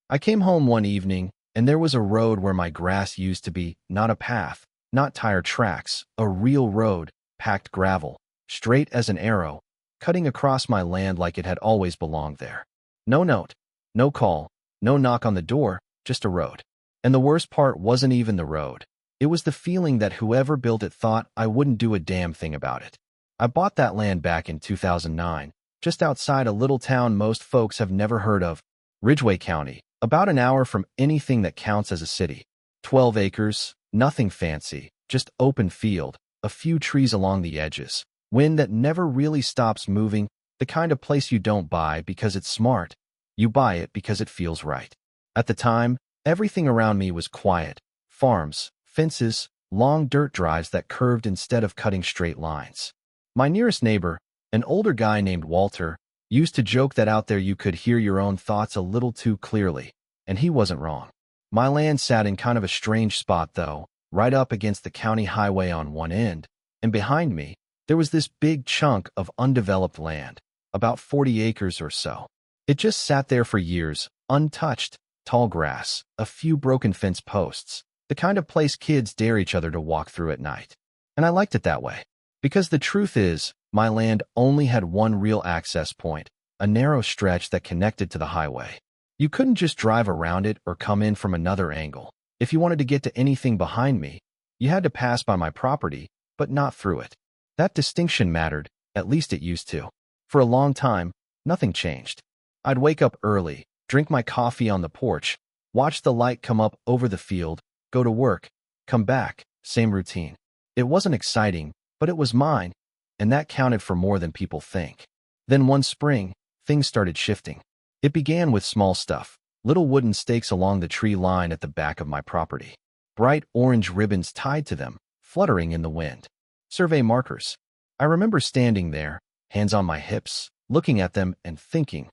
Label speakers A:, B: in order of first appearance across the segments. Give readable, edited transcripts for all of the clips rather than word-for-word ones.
A: I came home one evening, and there was a road where my grass used to be, not a path, not tire tracks, a real road, packed gravel, straight as an arrow, cutting across my land like it had always belonged there. No note, no call, no knock on the door, just a road. And the worst part wasn't even the road. It was the feeling that whoever built it thought I wouldn't do a damn thing about it. I bought that land back in 2009, just outside a little town most folks have never heard of, Ridgway County, about an hour from anything that counts as a city. 12 acres, nothing fancy, just open field, a few trees along the edges, wind that never really stops moving, the kind of place you don't buy because it's smart. You buy it because it feels right. At the time, everything around me was quiet. Farms, fences, long dirt drives that curved instead of cutting straight lines. My nearest neighbor, an older guy named Walter, used to joke that out there you could hear your own thoughts a little too clearly, and he wasn't wrong. My land sat in kind of a strange spot, though, right up against the county highway on one end, and behind me, there was this big chunk of undeveloped land, about 40 acres or so. It just sat there for years, untouched, tall grass, a few broken fence posts, the kind of place kids dare each other to walk through at night. And I liked it that way. Because the truth is, my land only had one real access point, a narrow stretch that connected to the highway. You couldn't just drive around it or come in from another angle. If you wanted to get to anything behind me, you had to pass by my property, but not through it. That distinction mattered, at least it used to. For a long time, nothing changed. I'd wake up early, drink my coffee on the porch, watch the light come up over the field, go to work, come back, same routine. It wasn't exciting, but it was mine, and that counted for more than people think. Then one spring, things started shifting. It began with small stuff, little wooden stakes along the tree line at the back of my property. Bright orange ribbons tied to them, fluttering in the wind. Survey markers. I remember standing there, hands on my hips, looking at them and thinking,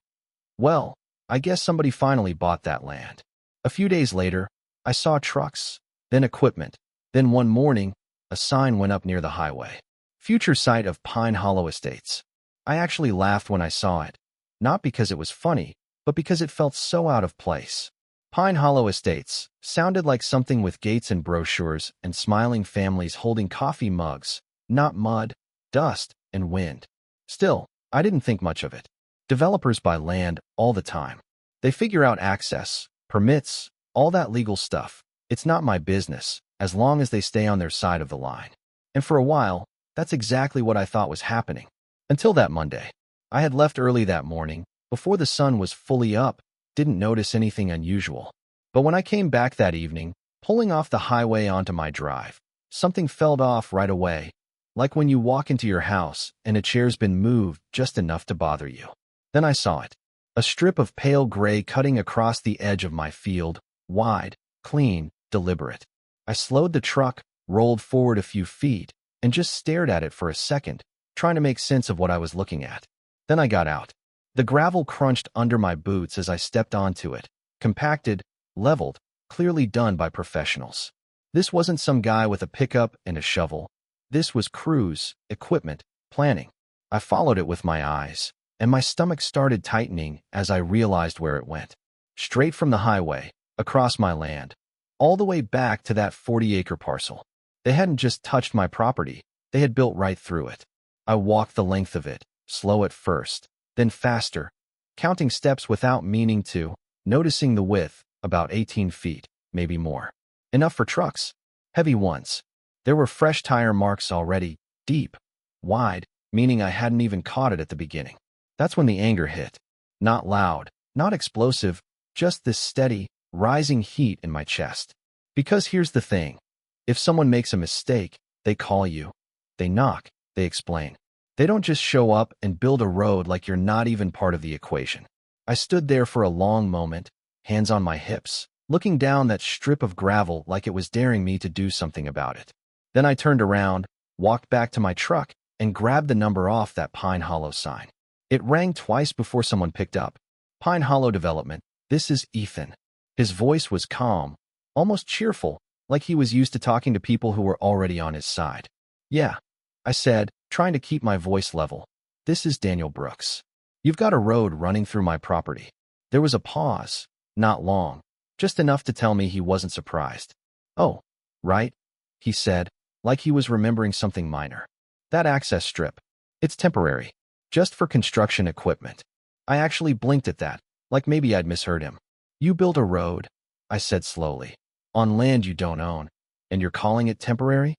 A: well, I guess somebody finally bought that land. A few days later, I saw trucks, then equipment. Then one morning, a sign went up near the highway. Future site of Pine Hollow Estates. I actually laughed when I saw it, not because it was funny, but because it felt so out of place. Pine Hollow Estates sounded like something with gates and brochures and smiling families holding coffee mugs, not mud, dust, and wind. Still, I didn't think much of it. Developers buy land all the time. They figure out access, permits, all that legal stuff. It's not my business, as long as they stay on their side of the line. And for a while, that's exactly what I thought was happening. Until that Monday. I had left early that morning, before the sun was fully up, didn't notice anything unusual. But when I came back that evening, pulling off the highway onto my drive, something fell off right away, like when you walk into your house and a chair's been moved just enough to bother you. Then I saw it. A strip of pale gray cutting across the edge of my field, wide, clean, deliberate. I slowed the truck, rolled forward a few feet, and just stared at it for a second, trying to make sense of what I was looking at. Then I got out. The gravel crunched under my boots as I stepped onto it, compacted, leveled, clearly done by professionals. This wasn't some guy with a pickup and a shovel. This was crews, equipment, planning. I followed it with my eyes, and my stomach started tightening as I realized where it went. Straight from the highway, across my land, all the way back to that 40-acre parcel. They hadn't just touched my property, they had built right through it. I walked the length of it, slow at first, then faster, counting steps without meaning to, noticing the width, about 18 feet, maybe more. Enough for trucks. Heavy ones. There were fresh tire marks already, deep, wide, meaning I hadn't even caught it at the beginning. That's when the anger hit. Not loud, not explosive, just this steady, rising heat in my chest. Because here's the thing. If someone makes a mistake, they call you. They knock, they explain. They don't just show up and build a road like you're not even part of the equation. I stood there for a long moment, hands on my hips, looking down that strip of gravel like it was daring me to do something about it. Then I turned around, walked back to my truck, and grabbed the number off that Pine Hollow sign. It rang twice before someone picked up. Pine Hollow Development, this is Ethan. His voice was calm, almost cheerful, like he was used to talking to people who were already on his side. Yeah, I said, trying to keep my voice level. This is Daniel Brooks. You've got a road running through my property. There was a pause, Not long. Just enough to tell me he wasn't surprised. "Oh, right," he said, like he was remembering something minor. "That access strip. It's temporary. Just for construction equipment." I actually blinked at that, like maybe I'd misheard him. "You build a road," I said slowly, "on land you don't own, and you're calling it temporary?"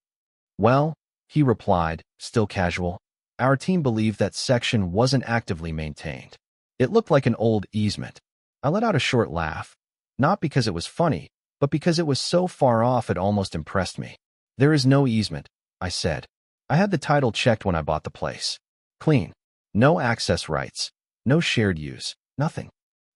A: "Well," he replied, still casual, "our team believed that section wasn't actively maintained. It looked like an old easement." I let out a short laugh, not because it was funny, but because it was so far off it almost impressed me. "There is no easement," I said. "I had the title checked when I bought the place. Clean. No access rights. No shared use. Nothing."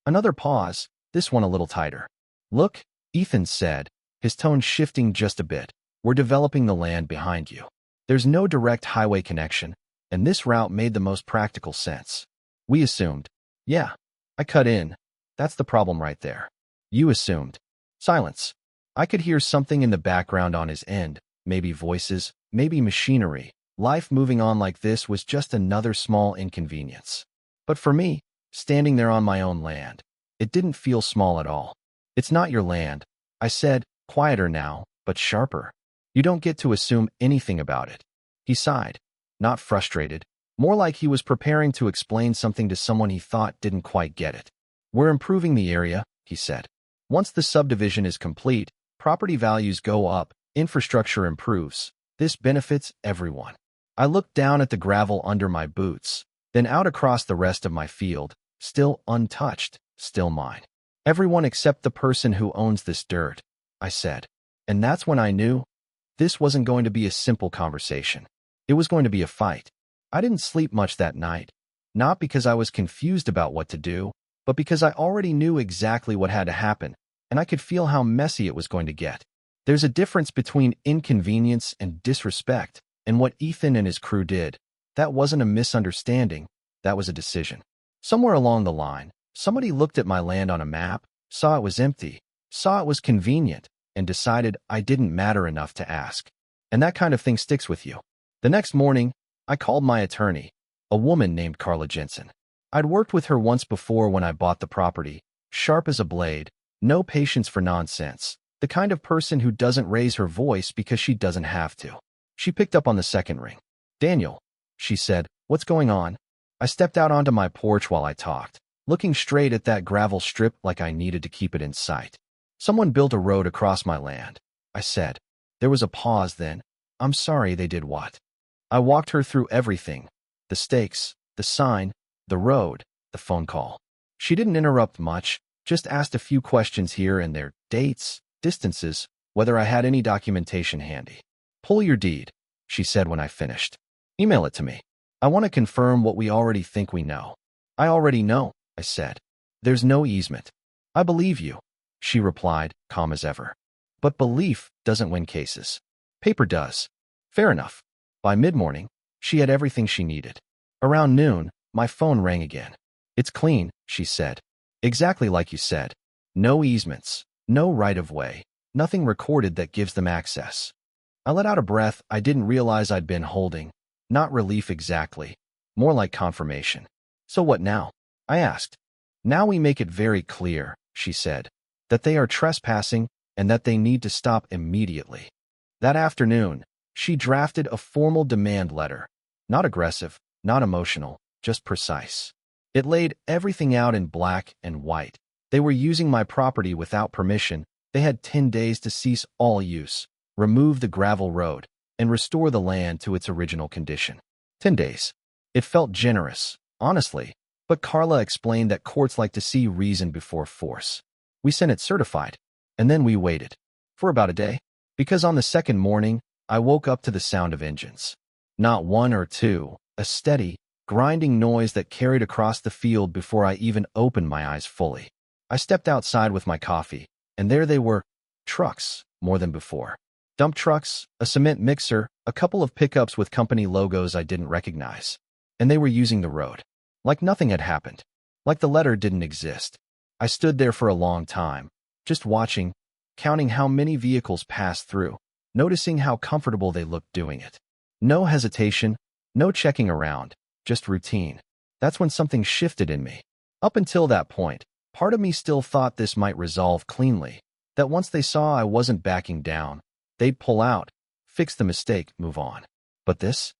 A: Another pause, this one a little tighter. "Look," Ethan said, his tone shifting just a bit. "We're developing the land behind you. There's no direct highway connection, and this route made the most practical sense. We assumed." "Yeah." I cut in. "That's the problem right there. You assumed." Silence. I could hear something in the background on his end, maybe voices, maybe machinery. Life moving on like this was just another small inconvenience. But for me, standing there on my own land, it didn't feel small at all. "It's not your land," I said, quieter now, but sharper. "You don't get to assume anything about it." He sighed, not frustrated, more like he was preparing to explain something to someone he thought didn't quite get it. "We're improving the area," he said. "Once the subdivision is complete, property values go up, infrastructure improves. This benefits everyone." I looked down at the gravel under my boots, then out across the rest of my field, still untouched, still mine. "Everyone except the person who owns this dirt," I said. And that's when I knew this wasn't going to be a simple conversation. It was going to be a fight. I didn't sleep much that night, not because I was confused about what to do, but because I already knew exactly what had to happen, and I could feel how messy it was going to get. There's a difference between inconvenience and disrespect, and what Ethan and his crew did, that wasn't a misunderstanding, that was a decision. Somewhere along the line, somebody looked at my land on a map, saw it was empty, saw it was convenient, and decided I didn't matter enough to ask. And that kind of thing sticks with you. The next morning, I called my attorney, a woman named Carla Jensen. I'd worked with her once before when I bought the property, sharp as a blade, no patience for nonsense, the kind of person who doesn't raise her voice because she doesn't have to. She picked up on the second ring. "Daniel," she said, "what's going on?" I stepped out onto my porch while I talked, looking straight at that gravel strip like I needed to keep it in sight. "Someone built a road across my land," I said. There was a pause then. "I'm sorry they did what?" I walked her through everything. The stakes, the sign, the road, the phone call. She didn't interrupt much, just asked a few questions here and there, dates, distances, whether I had any documentation handy. "Pull your deed," she said when I finished. "Email it to me. I want to confirm what we already think we know." "I already know," I said. "There's no easement." "I believe you," she replied, calm as ever. "But belief doesn't win cases. Paper does." "Fair enough." By mid-morning, she had everything she needed. Around noon, my phone rang again. "It's clean," she said. "Exactly like you said. No easements, no right-of-way, nothing recorded that gives them access." I let out a breath I didn't realize I'd been holding. Not relief exactly, more like confirmation. "So what now?" I asked. "Now we make it very clear," she said, "that they are trespassing and that they need to stop immediately." That afternoon, she drafted a formal demand letter. Not aggressive, not emotional, just precise. It laid everything out in black and white. They were using my property without permission. They had 10 days to cease all use, remove the gravel road, and restore the land to its original condition. 10 days. It felt generous, honestly, but Carla explained that courts like to see reason before force. We sent it certified, and then we waited. For about a day. Because on the second morning, I woke up to the sound of engines. Not one or two, a steady, grinding noise that carried across the field before I even opened my eyes fully. I stepped outside with my coffee, and there they were, trucks, more than before. Dump trucks, a cement mixer, a couple of pickups with company logos I didn't recognize. And they were using the road. Like nothing had happened. Like the letter didn't exist. I stood there for a long time, just watching, counting how many vehicles passed through, noticing how comfortable they looked doing it. No hesitation, no checking around, just routine. That's when something shifted in me. Up until that point, Part of me still thought this might resolve cleanly, that once they saw I wasn't backing down, they'd pull out, fix the mistake, move on. But this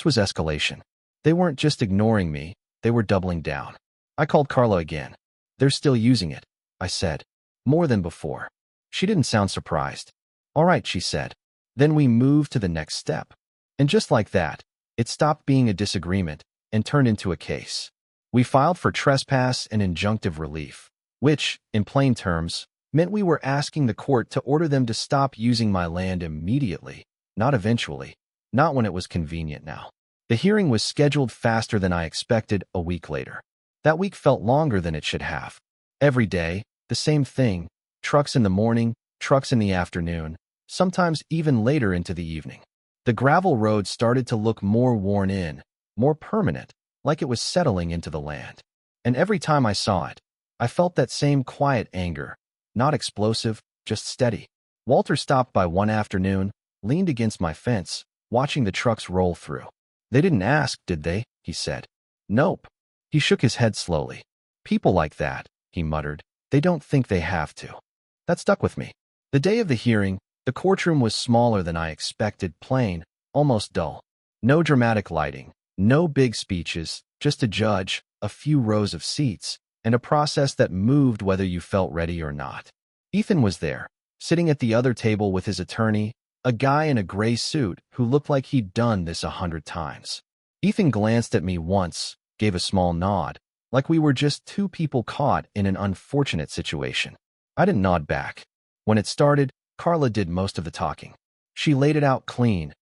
A: was escalation. They weren't just ignoring me, they were doubling down. I called Carla again. They're still using it, I said. More than before. She didn't sound surprised. All right, she said. Then we moved to the next step. And just like that, it stopped being a disagreement and turned into a case. We filed for trespass and injunctive relief, which, in plain terms, meant we were asking the court to order them to stop using my land immediately, not eventually, not when it was convenient now. The hearing was scheduled faster than I expected a week later. That week felt longer than it should have. Every day, the same thing, trucks in the morning, trucks in the afternoon, sometimes even later into the evening. The gravel road started to look more worn in, more permanent, like it was settling into the land. And every time I saw it, I felt that same quiet anger, not explosive, just steady. Walter stopped by one afternoon, leaned against my fence, watching the trucks roll through. They didn't ask, did they? He said. Nope. He shook his head slowly. People like that, he muttered, they don't think they have to. That stuck with me. The day of the hearing, the courtroom was smaller than I expected, plain, almost dull. No dramatic lighting, no big speeches, just a judge, a few rows of seats, and a process that moved whether you felt ready or not. Ethan was there, sitting at the other table with his attorney, a guy in a gray suit who looked like he'd done this 100 times. Ethan glanced at me once, gave a small nod, like we were just two people caught in an unfortunate situation. I didn't nod back. When it started, Carla did most of the talking. She laid it out clean.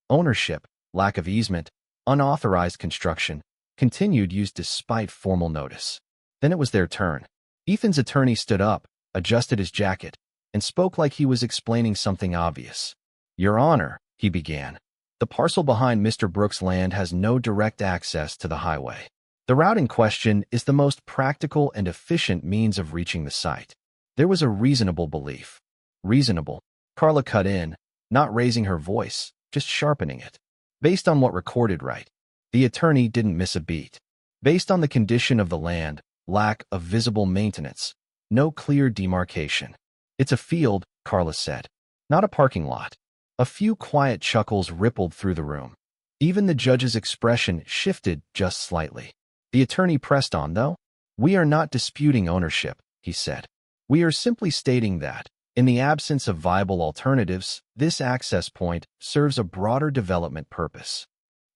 A: Ownership, lack of easement, unauthorized construction, continued use despite formal notice. Then it was their turn. Ethan's attorney stood up, adjusted his jacket, and spoke like he was explaining something obvious. Your Honor, he began, the parcel behind Mr. Brooks' land has no direct access to the highway. The route in question is the most practical and efficient means of reaching the site. There was a reasonable belief. Reasonable. Carla cut in, not raising her voice, just sharpening it. Based on what recorded right. The attorney didn't miss a beat. Based on the condition of the land, lack of visible maintenance, no clear demarcation. It's a field, Carla said, not a parking lot. A few quiet chuckles rippled through the room. Even the judge's expression shifted just slightly. The attorney pressed on, though. We are not disputing ownership, he said. We are simply stating that, in the absence of viable alternatives, this access point serves a broader development purpose.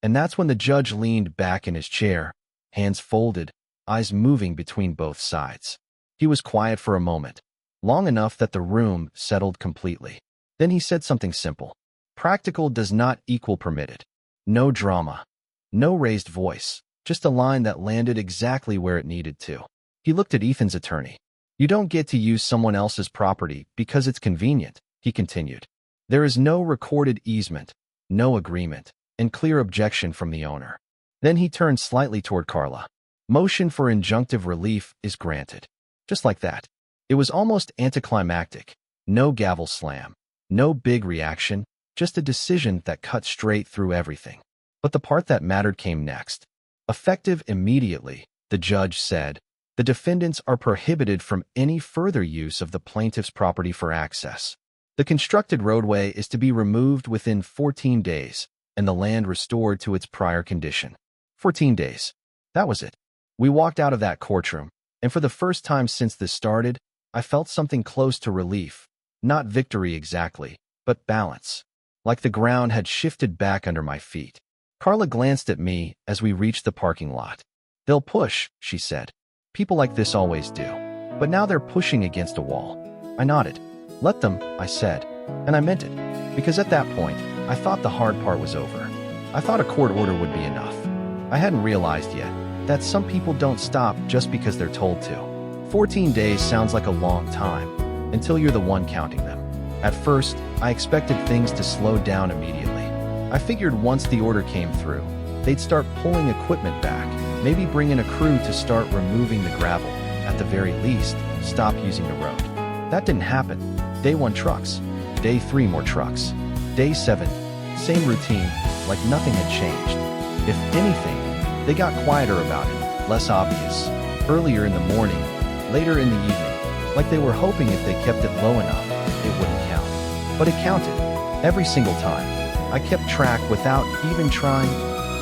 A: And that's when the judge leaned back in his chair, hands folded, eyes moving between both sides. He was quiet for a moment, long enough that the room settled completely. Then he said something simple. Practical does not equal permitted. No drama. No raised voice. Just a line that landed exactly where it needed to. He looked at Ethan's attorney. You don't get to use someone else's property because it's convenient, he continued. There is no recorded easement, no agreement, and clear objection from the owner. Then he turned slightly toward Carla. Motion for injunctive relief is granted. Just like that. It was almost anticlimactic. No gavel slam. No big reaction. Just a decision that cut straight through everything. But the part that mattered came next. Effective immediately, the judge said, the defendants are prohibited from any further use of the plaintiff's property for access. The constructed roadway is to be removed within 14 days, and the land restored to its prior condition. 14 days. That was it. We walked out of that courtroom, and for the first time since this started, I felt something close to relief. Not victory exactly, but balance. Like the ground had shifted back under my feet. Carla glanced at me as we reached the parking lot. They'll push, she said. People like this always do. But now they're pushing against a wall. I nodded. Let them, I said. And I meant it. Because at that point, I thought the hard part was over. I thought a court order would be enough. I hadn't realized yet that some people don't stop just because they're told to. 14 days sounds like a long time, until you're the one counting them. At first, I expected things to slow down immediately. I figured once the order came through, they'd start pulling equipment back, maybe bring in a crew to start removing the gravel, at the very least, stop using the road. That didn't happen. Day 1 trucks. Day 3 more trucks. Day 7, same routine, like nothing had changed. If anything, they got quieter about it, less obvious. Earlier in the morning, later in the evening, like they were hoping if they kept it low enough, it wouldn't count. But it counted, every single time. I kept track without even trying.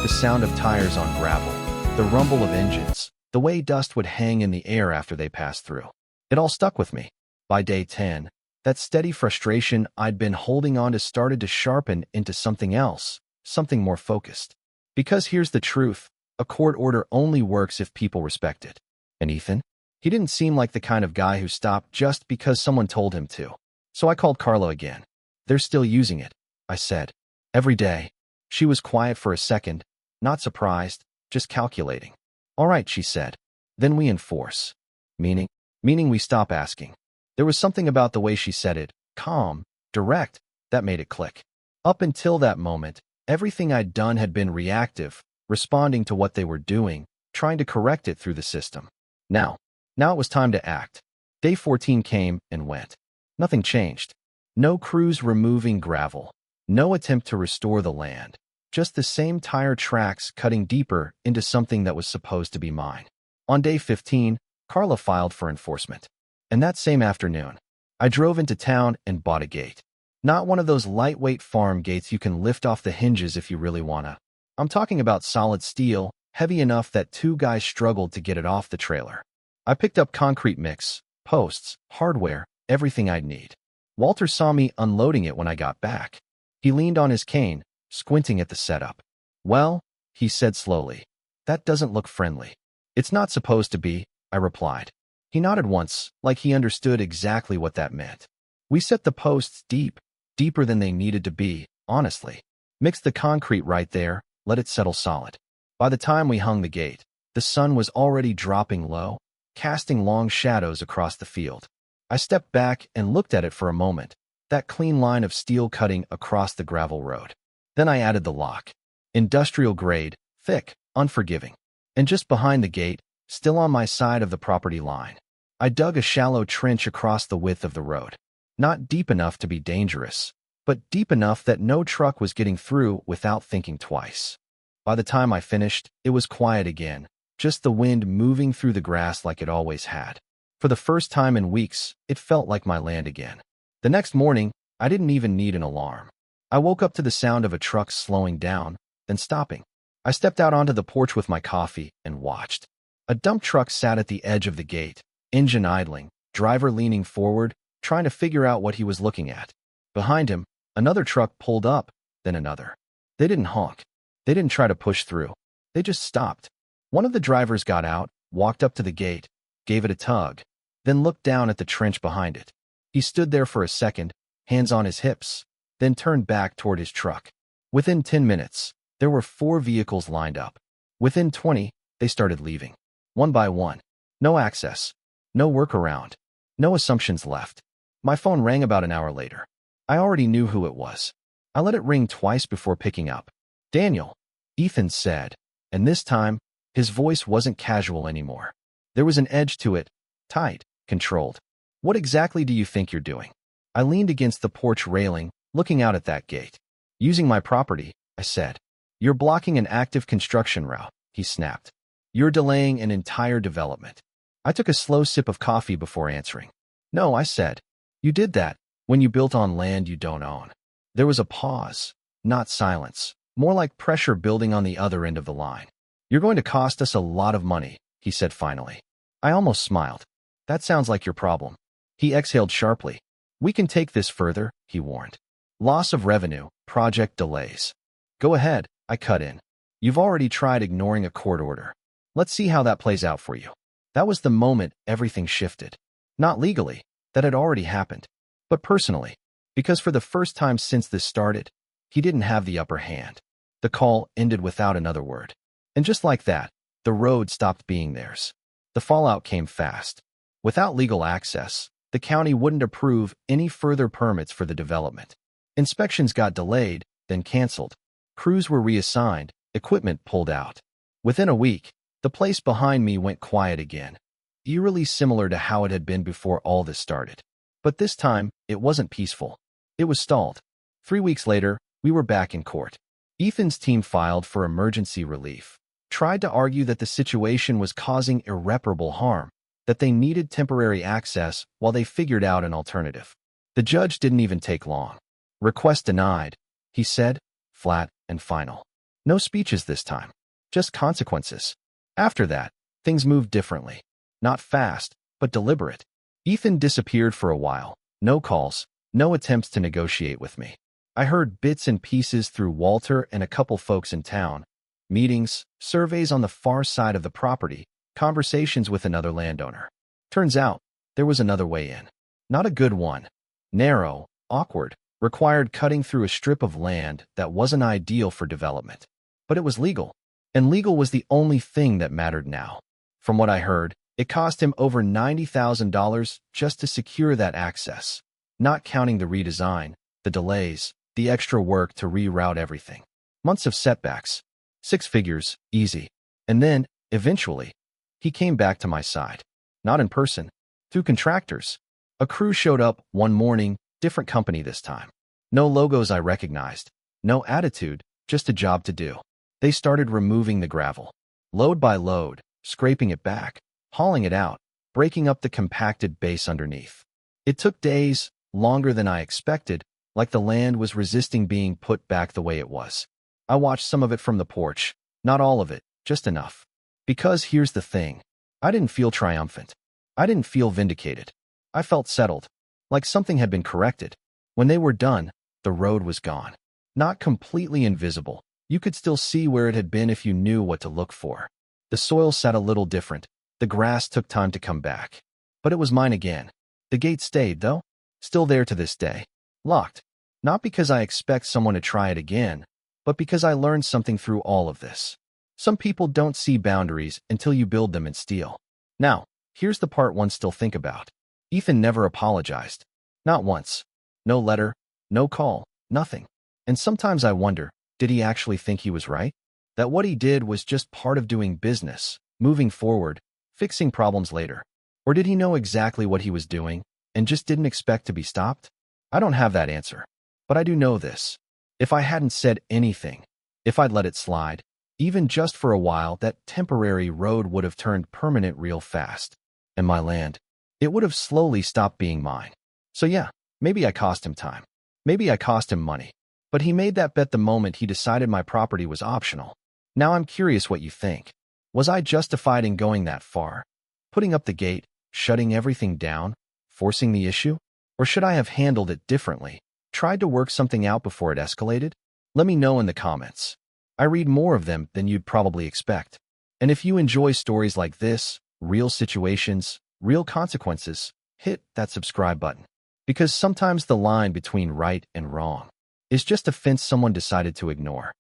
A: The sound of tires on gravel, the rumble of engines, the way dust would hang in the air after they passed through. It all stuck with me. By day 10, that steady frustration I'd been holding on to started to sharpen into something else, something more focused. Because here's the truth, a court order only works if people respect it. And Ethan? He didn't seem like the kind of guy who stopped just because someone told him to. So I called Carla again. They're still using it, I said. Every day. She was quiet for a second, not surprised, just calculating. All right, she said. Then we enforce. Meaning? Meaning we stop asking. There was something about the way she said it, calm, direct, that made it click. Up until that moment, everything I'd done had been reactive, responding to what they were doing, trying to correct it through the system. Now it was time to act. Day 14 came and went. Nothing changed. No crews removing gravel. No attempt to restore the land. Just the same tire tracks cutting deeper into something that was supposed to be mine. On day 15, Carla filed for enforcement. And that same afternoon, I drove into town and bought a gate. Not one of those lightweight farm gates you can lift off the hinges if you really wanna. I'm talking about solid steel, heavy enough that 2 guys struggled to get it off the trailer. I picked up concrete mix, posts, hardware, everything I'd need. Walter saw me unloading it when I got back. He leaned on his cane, squinting at the setup. Well, he said slowly, that doesn't look friendly. It's not supposed to be, I replied. He nodded once, like he understood exactly what that meant. We set the posts deep, deeper than they needed to be, honestly. Mixed the concrete right there, let it settle solid. By the time we hung the gate, the sun was already dropping low, casting long shadows across the field. I stepped back and looked at it for a moment, that clean line of steel cutting across the gravel road. Then I added the lock. Industrial grade, thick, unforgiving. And just behind the gate, still on my side of the property line, I dug a shallow trench across the width of the road. Not deep enough to be dangerous, but deep enough that no truck was getting through without thinking twice. By the time I finished, it was quiet again, just the wind moving through the grass like it always had. For the first time in weeks, it felt like my land again. The next morning, I didn't even need an alarm. I woke up to the sound of a truck slowing down, then stopping. I stepped out onto the porch with my coffee and watched. A dump truck sat at the edge of the gate, engine idling, driver leaning forward, trying to figure out what he was looking at. Behind him, another truck pulled up, then another. They didn't honk. They didn't try to push through. They just stopped. One of the drivers got out, walked up to the gate, gave it a tug, then looked down at the trench behind it. He stood there for a second, hands on his hips, then turned back toward his truck. Within 10 minutes, there were 4 vehicles lined up. Within 20, they started leaving. One by one. No access. No workaround. No assumptions left. My phone rang about an hour later. I already knew who it was. I let it ring twice before picking up. Daniel, Ethan said, and this time, his voice wasn't casual anymore. There was an edge to it, tight, controlled. What exactly do you think you're doing? I leaned against the porch railing, looking out at that gate. Using my property, I said. You're blocking an active construction route, he snapped. You're delaying an entire development. I took a slow sip of coffee before answering. No, I said. You did that when you built on land you don't own. There was a pause, not silence, more like pressure building on the other end of the line. You're going to cost us a lot of money, he said finally. I almost smiled. That sounds like your problem. He exhaled sharply. We can take this further, he warned. Loss of revenue, project delays. Go ahead, I cut in. You've already tried ignoring a court order. Let's see how that plays out for you. That was the moment everything shifted. Not legally, that had already happened, but personally, because for the first time since this started, he didn't have the upper hand. The call ended without another word. And just like that, the road stopped being theirs. The fallout came fast. Without legal access, the county wouldn't approve any further permits for the development. Inspections got delayed, then canceled. Crews were reassigned, equipment pulled out. Within a week, the place behind me went quiet again, eerily similar to how it had been before all this started. But this time, it wasn't peaceful. It was stalled. 3 weeks later, we were back in court. Ethan's team filed for emergency relief, tried to argue that the situation was causing irreparable harm, that they needed temporary access while they figured out an alternative. The judge didn't even take long. "Request denied," he said, flat and final. No speeches this time, just consequences. After that, things moved differently. Not fast, but deliberate. Ethan disappeared for a while. No calls, no attempts to negotiate with me. I heard bits and pieces through Walter and a couple folks in town. Meetings, surveys on the far side of the property, conversations with another landowner. Turns out, there was another way in. Not a good one. Narrow, awkward, required cutting through a strip of land that wasn't ideal for development. But it was legal. And legal was the only thing that mattered now. From what I heard, it cost him over $90,000 just to secure that access, not counting the redesign, the delays, the extra work to reroute everything. Months of setbacks. 6 figures, easy. And then, eventually, he came back to my side. Not in person, through contractors. A crew showed up one morning, different company this time. No logos I recognized, no attitude, just a job to do. They started removing the gravel, load by load, scraping it back, hauling it out, breaking up the compacted base underneath. It took days, longer than I expected, like the land was resisting being put back the way it was. I watched some of it from the porch, not all of it, just enough. Because here's the thing, I didn't feel triumphant. I didn't feel vindicated. I felt settled, like something had been corrected. When they were done, the road was gone. Not completely invisible. You could still see where it had been if you knew what to look for. The soil sat a little different. The grass took time to come back. But it was mine again. The gate stayed, though. Still there to this day. Locked. Not because I expect someone to try it again, but because I learned something through all of this. Some people don't see boundaries until you build them in steel. Now, here's the part one still think about. Ethan never apologized. Not once. No letter, no call, nothing. And sometimes I wonder, did he actually think he was right? That what he did was just part of doing business, moving forward, fixing problems later? Or did he know exactly what he was doing and just didn't expect to be stopped? I don't have that answer. But I do know this. If I hadn't said anything, if I'd let it slide, even just for a while, that temporary road would have turned permanent real fast. And my land, it would have slowly stopped being mine. So yeah, maybe I cost him time. Maybe I cost him money. But he made that bet the moment he decided my property was optional. Now I'm curious what you think. Was I justified in going that far? Putting up the gate, shutting everything down, forcing the issue? Or should I have handled it differently? Tried to work something out before it escalated? Let me know in the comments. I read more of them than you'd probably expect. And if you enjoy stories like this, real situations, real consequences, hit that subscribe button. Because sometimes the line between right and wrong is just a fence someone decided to ignore.